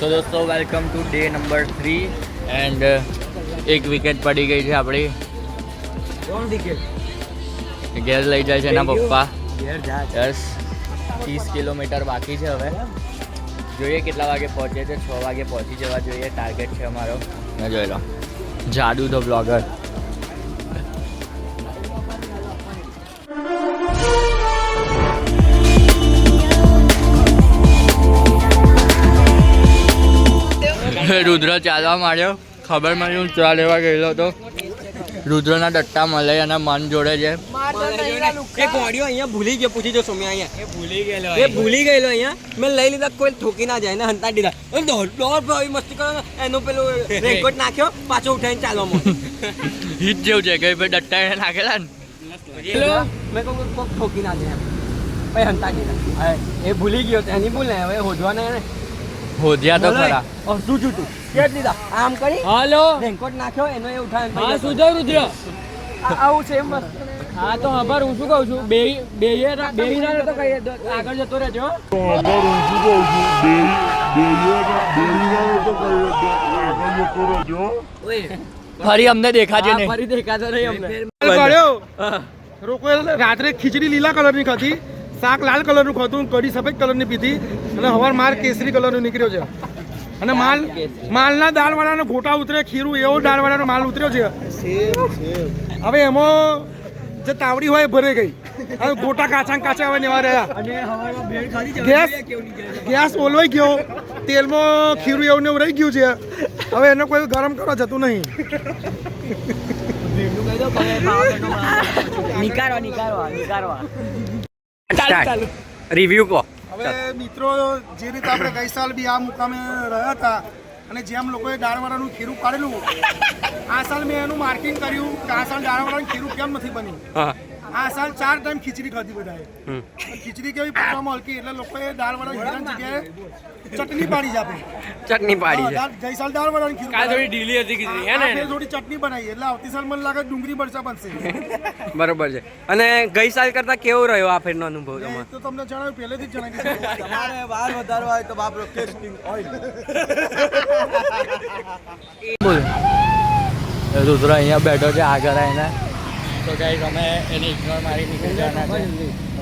તો દોસ્તો welcome to day number 3 and એક વિકેટ પડી ગઈ છે આપણી. 3 વિકેટ ઘેર લઈ જાય છે એના પપ્પા. ઘેર જા. યસ 30 કિલોમીટર બાકી છે. હવે જોઈએ કેટલા વાગે પહોંચે છે. 6 વાગે પહોંચી જવા જોઈએ ટાર્ગેટ છે અમારો. જોઈ લો જાદુ ધ બ્લોગર. રુદ્ર ચાલવા માંડ્યો. ખબર મને હું ચા લેવા ગયેલો હતો. રુદ્રના ડટ્ટા મળે અને મન જોડે છે. એક ઓડિયો અહીંયા ભૂલી ગયો, પૂછી જો સોમ્યા અહીંયા. એ ભૂલી ગયેલો અહીંયા. મેં લઈ લીધા, કોઈ ઠોકી ના જાય ને હંતા દીધા. દોડ ભાઈ મસ્તી કરો. એનો પેલો રેનકોટ નાખ્યો, પાછો ઉઠાઈને ચાલવા માંડ્યો. હિટ જેવું છે કે ભાઈ ડટ્ટા એને નાખેલા ને. મેં કહું કોક ઠોકી ના જાય એમ. ભાઈ હંતા દીધા. એ ભૂલી ગયો, એની ભૂલ ને હવે હોધવા ને હોધ્યા તો ખરા. શું છૂટું કેટ લીધા આમ કરી. હાલો રેનકોટ નાખ્યો, એનો એ ઉઠાવીને. હા શું થયું રુદ્ર? આવું છે એમ બસ. હા તો ખબર હું શું કહું છું, બે તો કઈ આગળ જતો રહેજો. ફરી અમને દેખાશે નહીં. ફરી દેખાતો નહીં અમને. રોકો રાત્રે ખીચડી લીલા કલરની ખાધી, શાક લાલ કલરનું ખાધું, કઢી સફેદ કલરની પીધી અને હવાર માર કેસરી કલરનું નીકળ્યો છે. અને માલના દાળવાળાનો ગોટા ઉતરે, ખીરું એવો દાળવાળાનો માલ ઉતર્યો છે. હવે એમાં જે તાવડી હોય એ ભરે ગઈ. હવે ગોટા કાચા હવે નેવા રહ્યા. ગેસ ઓલવાઈ ગયો, તેલમાં ખીરું એવું ને એવું રહી ગયું છે. હવે એને કોઈ ગરમ કરવા જતું નહીં. રિવ્યુ કહો. હવે મિત્રો, જે રીતે આપણે ગઈ સાલ બી આ મુકામે રહ્યા હતા અને જેમ લોકોએ દાળવાળાનું ખીરું કાઢેલું, આ સાલ મેં એનું માર્કિંગ કર્યું કે આ સાલ દાળવાળાનું ખીરું કેમ નથી બની. આ સાલ 4 ટાઈમ ખીચડી ખાધી બધાએ. ખીચડી કેવી પકવામાં હલકી, એટલે લોકોએ દાળવાળા ખીરાની જગ્યાએ ચટણી પાડી છે. આપણે ચટણી પાડી છે. ગઈ સાલ દાળવાળાનું ખીરું થોડી ઢીલી હતી ખીચડી હે ને, થોડી ચટણી બનાવી, એટલે આવતી સાલ મને લાગે ડુંગળી મરચા બનશે. બરોબર છે. અને ગઈ સાલ કરતા કેવો રહ્યો આ ફેરનો અનુભવ તમારો? તો તમને જણાવ્યું, પહેલેથી જ જણાવી દીધું. તમારે બહાર વધારવા હોય તો બાપરો કેસ્ટિંગ ઓઇલ. રુદ્ર અહીંયા બેઠો છે આગળ આવીને. તો ગાઈસ અમે એને ઇગ્નોર મારી નીકળી જવાના છે.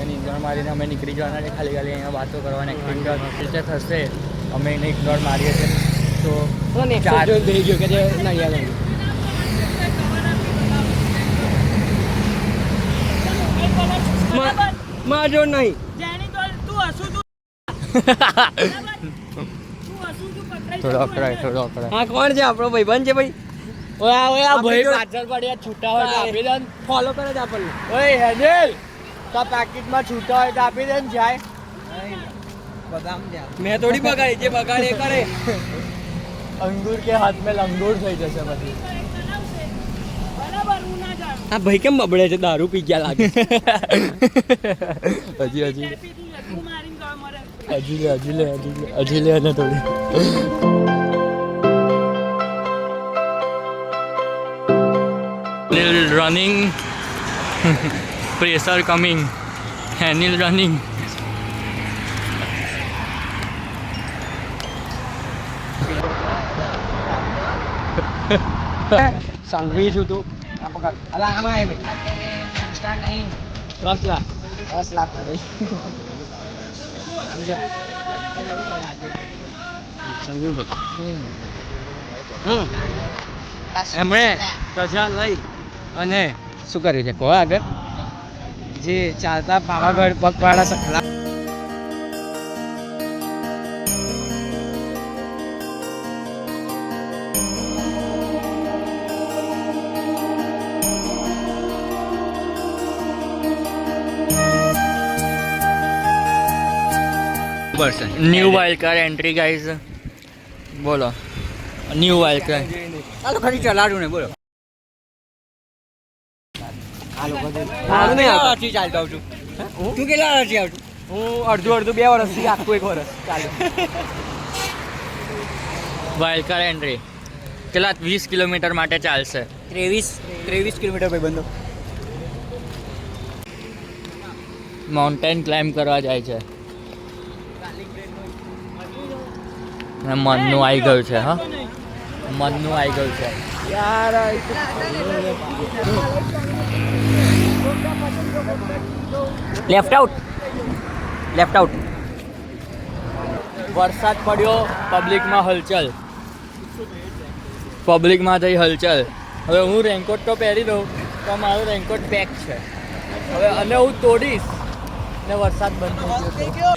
એને ઇગ્નોર મારીને અમે નીકળી જવાના છે. ખાલી અહીંયા વાતો કરવાની એક્ટિંગ રીતે થશે. અમે એને ઇગ્નોર મારીએ છીએ. તો થઈ ગયો કે જે નહીં યાદ માજો નહીં. થોડો અકળાય. હા કોણ છે આપણો ભાઈબંધ છે ભાઈ? ઓયા ભાઈ પાછળ પડ્યા છૂટા હોય તો આપી દે. ફોલો કરે છે આપણને. ઓય હેડેલ તો પેકેટમાં છૂટા હોય તો આપી દે ને જાય. મેં થોડી બગાડી, જે બગાડે એ કરે. અંગૂર કે હાથ મેં લંગૂર થઈ જશે પછી. આ ભાઈ કેમ બબડે છે? દારૂ પી ગયા લાગે. હજી લે ને થોડી. Running, pressure coming, Anil running. Sanghvi છું તું. અલા આમાં આવે ભાઈ. 10 લાખ. 10 લાખ ભાઈ. એમણે રજા લઈ અને શું કર્યું છે કહો આગળ? જે ચાલતા પાવાગઢ પગપાળા સખલા new wild car entry guys. બોલો ન્યૂ વાઇલ્ડ કાર. આ તો ખાલી ચલાડું ને બોલો. ચાલતો આવું છું. તું કેટલા વર્ષથી આવું છું? હું અડધું 2 વર્ષથી, આખું 1 વર્ષ ચાલે. વાઇલ્ડ કાર એન્ટ્રી કેટલા 20 કિલોમીટર માટે ચાલશે. 23 કિલોમીટર ભાઈ બંધો. માઉન્ટેન ક્લાઇમ્બ કરવા જાય છે. અને મનનું આવી ગયું છે હા મનનું આવી ગયું છે લેફ્ટ આઉટ વરસાદ પડ્યો પબ્લિકમાં હલચલ પબ્લિકમાં થઈ હલચલ હવે હું રેનકોટ તો પહેરી દઉં તો મારું રેનકોટ પેક છે હવે અને હું તોડીશ ને વરસાદ બંધ થઈ ગયો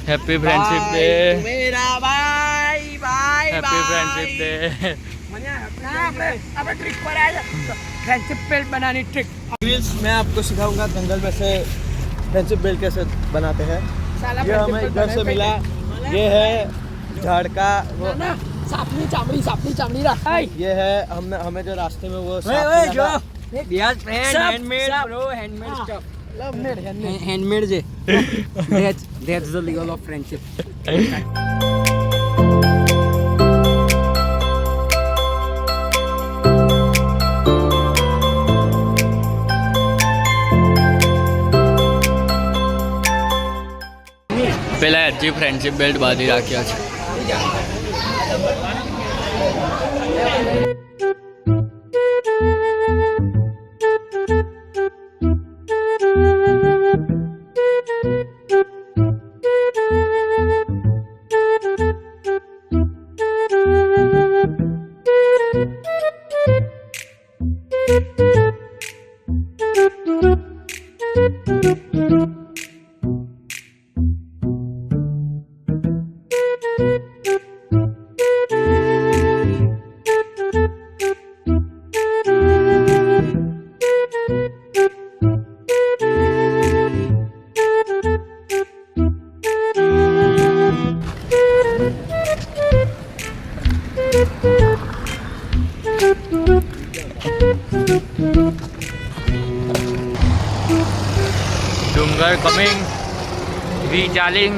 હેપી ફ્રેન્ડશિપ ડે મેરા ભાઈ હેપી ફ્રેન્ડશિપ ડે આપણે ટ્રીક પર આવ્યા ફ્રેન્ડશિપ બેલ્ટ બનાવવાની ટ્રીક रील्स मैं आपको सिखाऊंगा जंगल में से फ्रेंडशिप बेल्ट कैसे बनाते हैं ये हमें घर से मिला ये है झाड़ का वो સાપની ચામડી રાખ ये है हमने हमें जो रास्ते में वो सांप ओए मिला था। Yes friend handmade bro handmade stuff handmade છે that's the legal of friendship પેલા હજી ફ્રેન્ડશિપ બેલ્ટ બાંધી રાખ્યા છે ડુંગર કમિંગ વી ચાલિંગ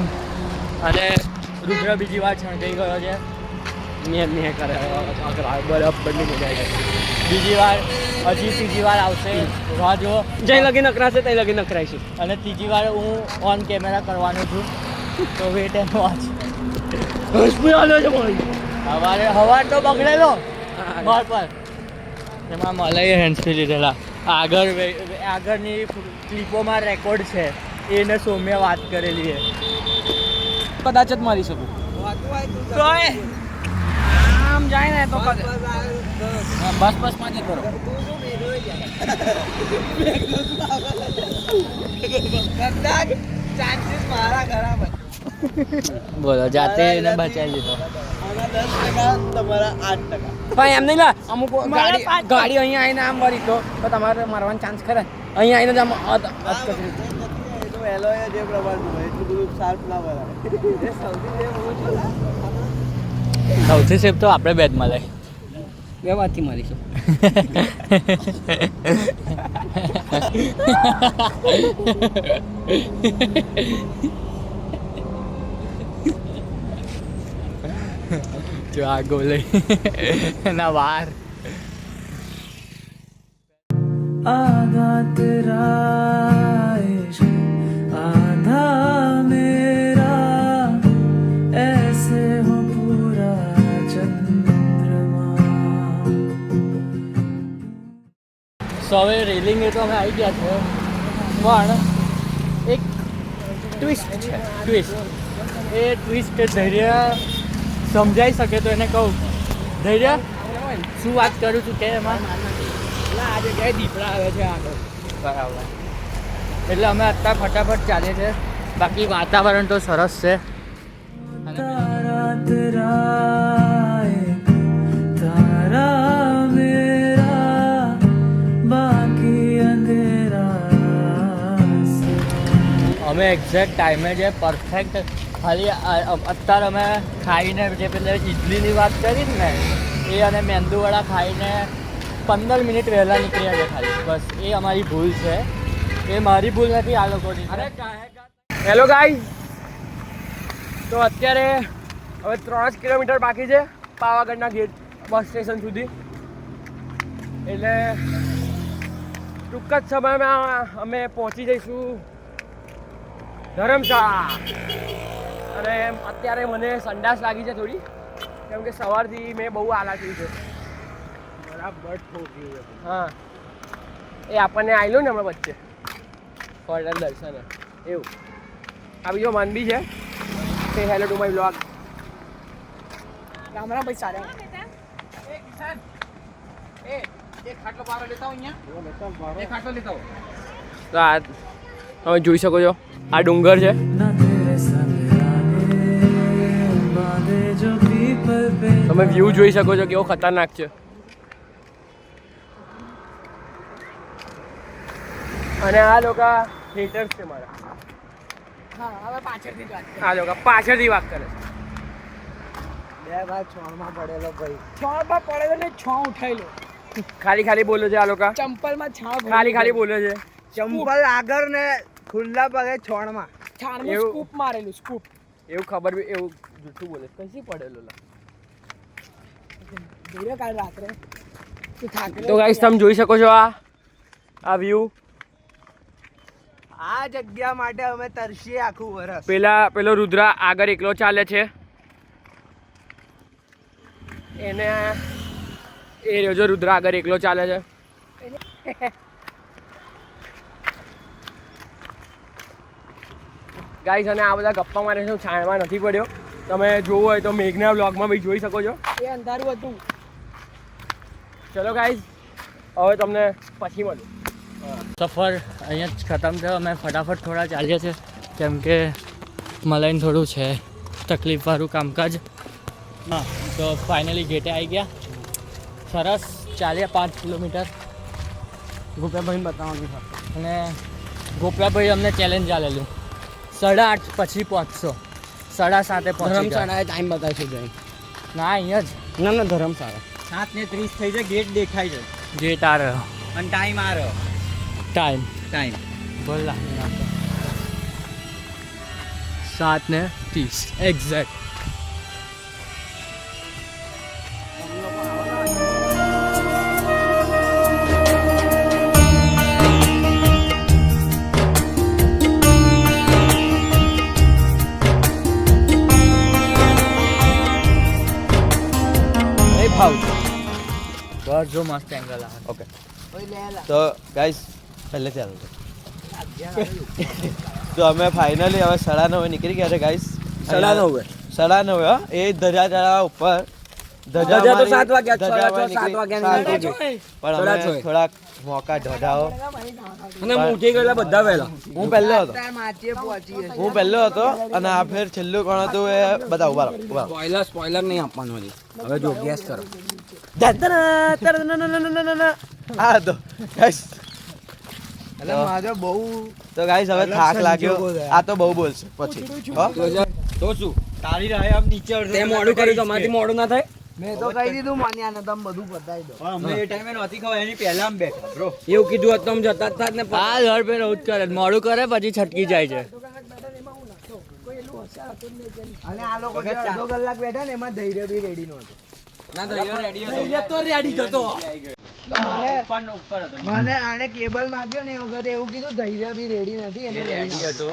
અને રુદ્ર બીજી વાર છણકાઈ ગયો છે મેં કરે બરફ બની જાય બીજી વાર હજી ત્રીજી વાર આવશે રાહ જુઓ જઈ લગી નકરાશે તઈ લગી નકરાઈશું અને ત્રીજી વાર હું ઓન કેમેરા કરવાનો છું તો વેટ એન્ડ વોચ હવાર તો બગડેલો બાર પર એમાં મલાઈએ હેન્ડ્સફ્રી લીધેલા આગળની ક્લિપોમાં રેકોર્ડ છે એને સૌમ્ય વાત કરેલી છે કદાચ જ મારી શકું આમ જાય ને તો બસ માં જ કરો चांसेस मारा खराब બોલો જાતે એને બચાવી લીધો તમારા 8%. ભાઈ એમ નહીં લા અમુક ગાડી અહીંયા આવીને આમ વળી તો તમારે મારવાનો ચાન્સ ખરા અહીંયા આવીને જ આમ અટકતરી એ તો એલોય જે પ્રમાણનું હોય એટલું બધું શાર્પ ના બનાવે સૌથી સેફ તો આપણે બેદમાં લઈ બે વાતથી મારીશું જો આગો લઈ એના વાર आधा तेरा इश्क आधा मेरा ऐसे हो पूरा चंद्रमा સો હવે રેલિંગ એ તો અમે આવી ગયા છે પણ એક ટ્વિસ્ટ છે ટ્વિસ્ટ એ ટ્વિસ્ટ ધૈર્ય સમજાઈ શકે તો એને કહું ધૈર્ય શું વાત કરું છું કે એમાં આજે કઈ દીપડા આવે છે આગળ બરાબર એટલે અમે અત્યારે ફટાફટ ચાલીએ છીએ બાકી વાતાવરણ તો સરસ છે तारा तेरा एक तारा मेरा बाकी अंधेरा અમે એક્ઝેક્ટ ટાઈમે છે પરફેક્ટ ખાલી અત્યારે અમે ખાઈને જે પેલા ઇડલીની વાત કરી ને એ અને મેંદુવડા ખાઈને 15 મિનિટ વહેલા નીકળ્યા છે ખાલી બસ એ અમારી ભૂલ છે એ મારી ભૂલ નથી આ લોકોની હેલો ગાઈઝ તો અત્યારે હવે 3 કિલોમીટર બાકી છે પાવાગઢના ગેટ બસ સ્ટેશન સુધી એટલે ટૂંક જ સમયમાં અમે પહોંચી જઈશું ધરમશાળા અને અત્યારે મને સંડાસ લાગી છે થોડી, કેમ કે સવારથી મેં બહુ આલા થઈ છે. બરાબર ઠોક્યું. હા, એ આપણને આવેલો ને હમણાં વચ્ચે હોટલ દર્શન એવું. આ બીજો માનવી છે. સે hello to my blog. Ram Ram ભાઈ સારા. એક ખાટલો બારો લેતા હો અહીંયા. એક ખાટલો લેતા હો. તો આ તમે જોઈ શકો છો, આ ડુંગર છે. ना तेरे संग आने बांधे जो पीपल पे તમે વ્યૂ જોઈ શકો છો, કેવો ખતરનાક છે. અને આ લોકો હેટર્સ છે મારા. હા હવે પાછળથી વાત આ લોકો પાછળથી વાત કરે છે. બે વાર છોડમાં પડેલો ભાઈ. છોડમાં પડેલો ને છ ઉઠાયેલો. ખાલી બોલે છે આ લોકો. ચંપલમાં છાવ ખાલી બોલે છે. ચંપલ આગળ ને ખુલ્લા પગે છોડમાં. છાણમાં એવું. સ્કૂપ મારેલું સ્કૂપ. એવું ખબર બી એવું જૂઠું બોલે છે. કશી પડેલો લા. ધીરે કાલ રાત્રે તું થાકેલો. તો ગાઈસ તમે જોઈ શકો છો આ વ્યૂ. આ જગ્યા માટે અમે તરસીએ આખું વરસ. પેલો રુદ્રા આગળ એકલો ચાલે છે. એને એ રહ્યો જો રુદ્રા આગળ એકલો ચાલે છે. ગાઈસ અને આ બધા ગપ્પા મારે છે, છાણમાં નથી પડ્યો. તમે જોવું હોય તો મેઘના બ્લોગમાં બી જોઈ શકો છો. એ અંધારું હતું. ચલો ગાઈસ, હવે તમને પછી મળું. સફર અહીંયા જ ખતમ થયો. અમે ફટાફટ થોડા ચાલીએ છીએ, કેમ કે મલાઈને થોડું છે તકલીફવાળું કામકાજ. હા, તો ફાઇનલી ગેટે આવી ગયા. સરસ ચાલ્યા 5 કિલોમીટર. ગોપિયાભાઈને બતાવવાનું છે. અને ગોપિયાભાઈ અમને ચેલેન્જ આલેલું 8:30 પછી પહોંચશો. 7:30 પહોંચી ગયા. ધર્મશાળાએ ટાઈમ બતાવીશું જઈ. ના અહીંયા જ ના ધર્મશાળા 7:30 થઈ જાય, ગેટ દેખાય છે ગેટ આ રહ્યો. અને ટાઈમ આ રહ્યો. ટાઈમ બોલા 7:30 એક્ઝેક્ટ. બસ જો મસ્ત એંગલ આવે. ઓકે તો ગાઈસ પહેલે ચાલો તો અમે ફાઇનલી હવે 9:30 નીકળી ગયા છે ગાઈસ. 9:30 9:30 હા, એ ધજા ચડાવવા ઉપર. ધજા તો 7 વાગ્યા, ધજા 7 વાગ્યા નીકળી. પણ અમે થોડાક મોકા ઢઢાઓ. અને હું ઉઠી ગયેલા બધા વહેલા. હું પહેલો હતો અને આ ફેર છેલ્લું કોણ હતું એ બધા ઉભા રહો. સ્પોઇલર નહીં આપવાનું હજી. હવે જો ગેસ કરો. આ તો ગાઈસ તો ગાઈસ હવે થાક લાગ્યો. આ તો બહુ બોલશે પછી હો? તો શું તારી રાહે આમ નીચે તે મોડું કર્યું તો મારાથી મોડું ના થાય. મેં તો કહી દીધું માન્યા ને તમે બધું બતાવી દો. અમે એ ટાઈમે નહોતી ખબર, એની પહેલા આમ બેઠા બ્રો. એવું કીધું હોત તો આમ જતા જ થાત ને. આ દર પે રહું જ કરે. મોડું કરે પછી છટકી જાય છે. અને આ લોકો જે અડધો કલાક બેઠા ને એમાં ધૈર્ય બી રેડી નહોતું. ના ધૈર્ય રેડી હતો. તો રેડી થતો. મને આને કેબલ માંગ્યો ને એ વખતે એવું કીધું ધૈર્ય બી રેડી નથી એને રેડી હતો.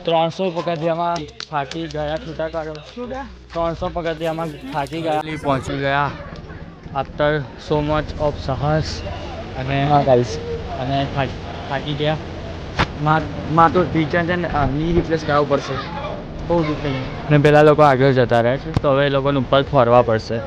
ત્રણસો પગથિયામાં થાકી ગયા. છૂટા કાઢો. 300 પગથિયામાં થાકી ગયા. પહોંચી ગયા આફ્ટર સો મચ ઓફ સાહસ. અને અને થાકી ગયા. માં તો ટીચર છે ને ની રિપ્લેસ કરાવવું પડશે. બહુ દુઃખ થઈ. અને પેલા લોકો આગળ જતા રહે છે, તો હવે એ લોકોને ઉપર ફરવા પડશે.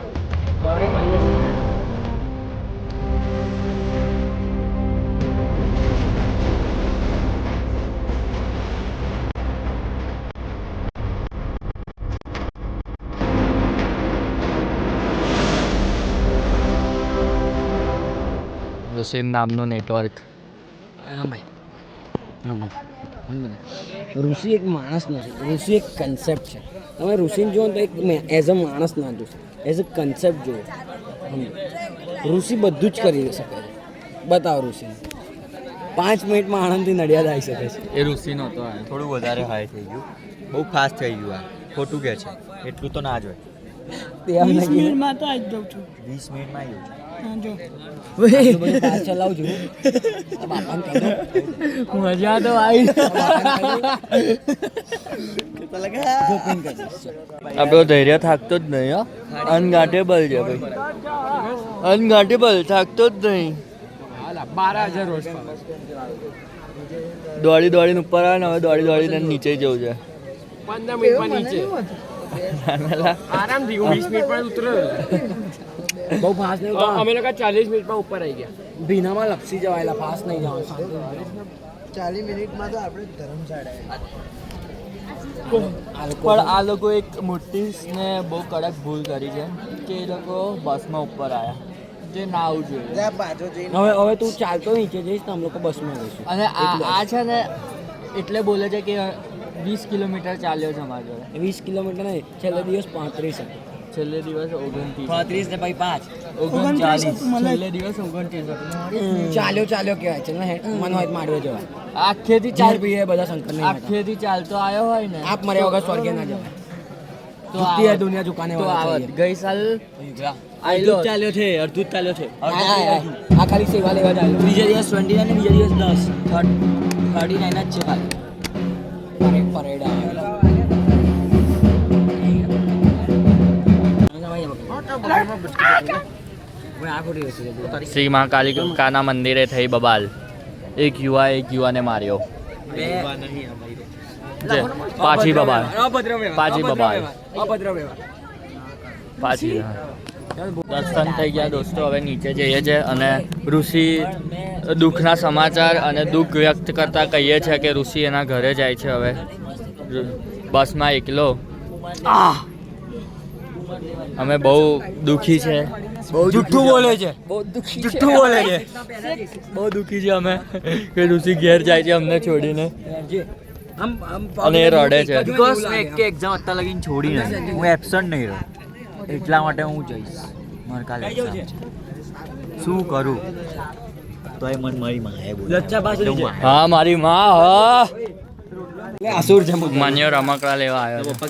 રુસિન નામનું નેટવર્ક. ઋષિ એક માણસ નથી, ઋષિ એક કન્સેપ્ટ છે. તમે ઋષિને જુઓ તો એક એઝ અ માણસ ના જોશો, એઝ અ કન્સેપ્ટ જુઓ. ઋષિ બધું જ કરી શકે છે. બતાવો ઋષિને 5 મિનિટમાં આણંદથી નડિયાદ આવી શકે છે. એ ઋષિ નહોતો. થોડું વધારે હાઈ થઈ ગયું. બહુ ફાસ્ટ થઈ ગયું આ ખોટું કે છે એટલું તો ના જ હોય 20 મિનિટમાં તો આવી જાઉં છું 20 મિનિટમાં આવ્યું જો ચલાવું છું મજા તો આવી આપણો ધૈર્ય થાકતો જ નહીં હો અનગાટેબલ છે ભાઈ અનગાટેબલ થાકતો જ નહીં 12,000 રોજ દોડીને ઉપર આવે ને હવે દોડીને નીચે જવું છે 15 મિનિટમાં નીચે આરામથી 20 મિનિટમાં ઉતરો બહુ ફાસ્ટ નહીં અમે લોકો 40 મિનિટમાં ઉપર આવી ગયા ભીનામાં લપસી જવાયેલા ફાસ્ટ નહીં જવાનું 40 મિનિટમાં તો આપણે ધર્મશાળા પણ આ લોકો એક મોટી ને બહુ કડક ભૂલ કરી છે કે એ લોકો બસમાં ઉપર આવ્યા જે ના આવવું જોઈએ હવે તું ચાલતો નીચે જઈશ તો અમે લોકો બસમાં જઈશું અને આ છે ને એટલે બોલે છે કે 20 કિલોમીટર ચાલ્યો છે અમારા જોડે 20 કિલોમીટર નહીં છેલ્લે દિવસ 35 છેલ્લે દિવસ 29 35 ને પછી 5 39 છેલ્લે દિવસ 29 ચાલ્યો કહેવાય છે ને મન હોય તો માંડવે જવાય આખેથી ચાર પીએ બધા શંકર નહીં આખેથી ચાલતો આવ્યો હોય ને આપ મર્યા વગર સ્વર્ગે ના જવાય તો જુતી હે દુનિયા ઝુકાને તો વાળા આવત ગઈ સાલ અડધું જ ચાલ્યો છે આ ખાલી સેવા લેવા જાય બીજા દિવસ 29 ને બીજા દિવસ 10 39 જ છે ખાલી પરેડ શ્રી મહાકાલિકાના મંદિરે થઈ બબાલ એક યુવાને માર્યો પાછી બબાલ પાછી બબાલ પાછી દર્શન થઈ ગયા દોસ્તો હવે નીચે જઈએ છે અને ઋષિ દુઃખના સમાચાર અને દુઃખ વ્યક્ત કરતા કહીએ છીએ કે ઋષિ એના ઘરે જાય છે હવે બસમાં એકલો અમે બહુ દુઃખી છે જુઠ્ઠું બોલે છે જુઠ્ઠું બોલે છે બહુ દુઃખી છે અમે કે ઋષિ ઘેર જાય છે અમને છોડીને અને એ રડે છે બીકોઝ મેં એક એક્ઝામ અત્યાર લગીને છોડી નહીં હું એબસન્ટ નહીં રહ્યો એટલા માટે હું જઈશ મારે કાલે exam છે. શું કરું તોય મન મારી માએ બોલાવ્યો. હા મારી માં હા આસુર છે માન્યો રમકડા લેવા આવ્યો છે.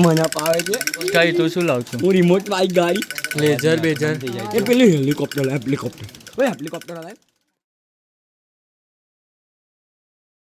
મને પાવે છે કઈ તું શું લાવ છું હું રિમોટ બાઈક ગાડી લેઝર બેઝર એ પેલી હેલિકોપ્ટર હેલિકોપ્ટર